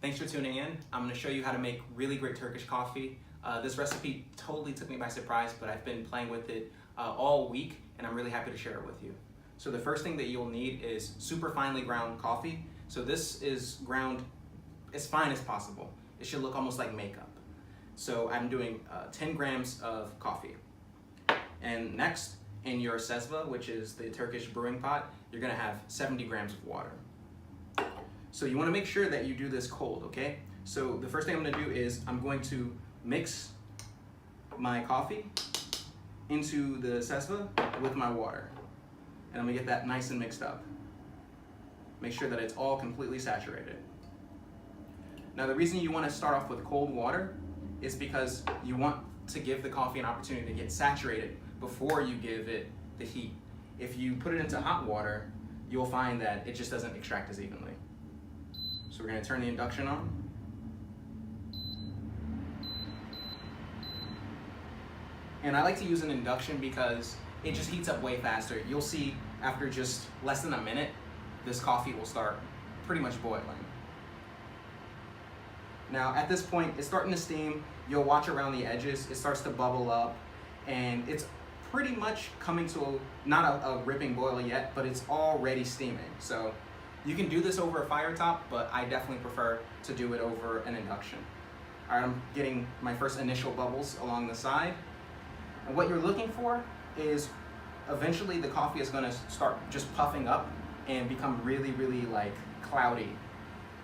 Thanks for tuning in. I'm going to show you how to make really great Turkish coffee. This recipe totally took me by surprise, but I've been playing with it all week, and I'm really happy to share it with you. So the first thing that you'll need is super finely ground coffee. So this is ground as fine as possible. It should look almost like makeup. So I'm doing 10 grams of coffee. And next, in your sezva, which is the Turkish brewing pot, you're gonna have 70 grams of water. So you wanna make sure that you do this cold, okay? So the first thing I'm gonna do is I'm going to mix my coffee into the sezva with my water. And I'm gonna get that nice and mixed up. Make sure that it's all completely saturated. Now the reason you wanna start off with cold water is because you want to give the coffee an opportunity to get saturated before you give it the heat. If you put it into hot water, you'll find that it just doesn't extract as evenly. So we're gonna turn the induction on. And I like to use an induction because it just heats up way faster. You'll see after just less than a minute, this coffee will start pretty much boiling. Now at this point, it's starting to steam. You'll watch around the edges, it starts to bubble up, and it's pretty much coming to not a ripping boil yet, but it's already steaming. So you can do this over a fire top, but I definitely prefer to do it over an induction. All right, I'm getting my first initial bubbles along the side. And what you're looking for is eventually the coffee is gonna start just puffing up and become really, really like cloudy.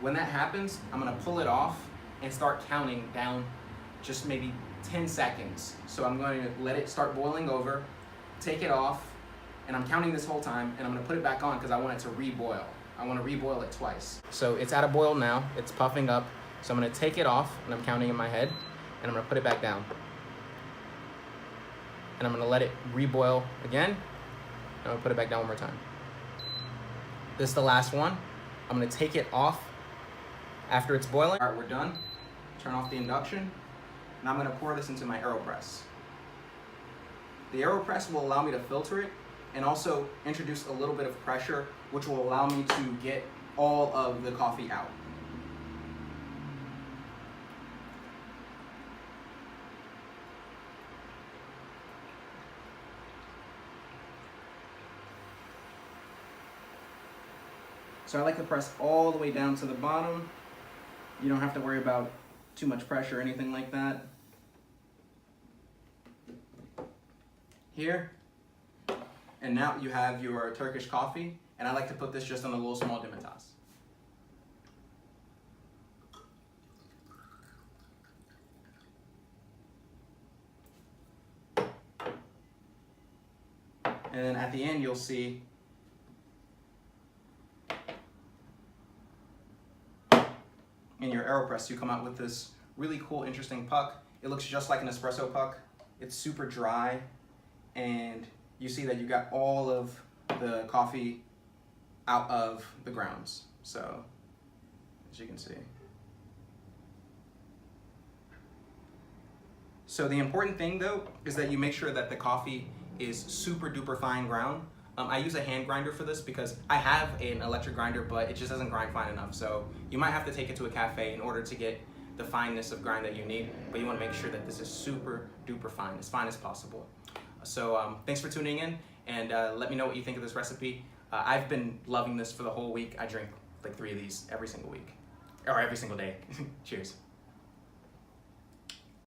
When that happens, I'm gonna pull it off and start counting down just maybe 10 seconds. So I'm going to let it start boiling over, take it off, and I'm counting this whole time, and I'm gonna put it back on because I want it to reboil. I wanna reboil it twice. So it's at a boil now, it's puffing up. So I'm gonna take it off, and I'm counting in my head, and I'm gonna put it back down. And I'm gonna let it reboil again, and I'm gonna put it back down one more time. This is the last one. I'm gonna take it off after it's boiling. All right, we're done. Turn off the induction. Now I'm gonna pour this into my AeroPress. The AeroPress will allow me to filter it and also introduce a little bit of pressure, which will allow me to get all of the coffee out. So I like to press all the way down to the bottom. You don't have to worry about too much pressure or anything like that. Here. And now you have your Turkish coffee, and I like to put this just on a little small demitasse. And then at the end you'll see in your AeroPress, you come out with this really cool, interesting puck. It looks just like an espresso puck. It's super dry, and you see that you got all of the coffee out of the grounds. So, as you can see. So the important thing though, is that you make sure that the coffee is super duper fine ground. I use a hand grinder for this because I have an electric grinder, but it just doesn't grind fine enough. So you might have to take it to a cafe in order to get the fineness of grind that you need, but you want to make sure that this is super duper fine as possible. So thanks for tuning in, and let me know what you think of this recipe. I've been loving this for the whole week. I drink like 3 of these every single week, or every single day. Cheers.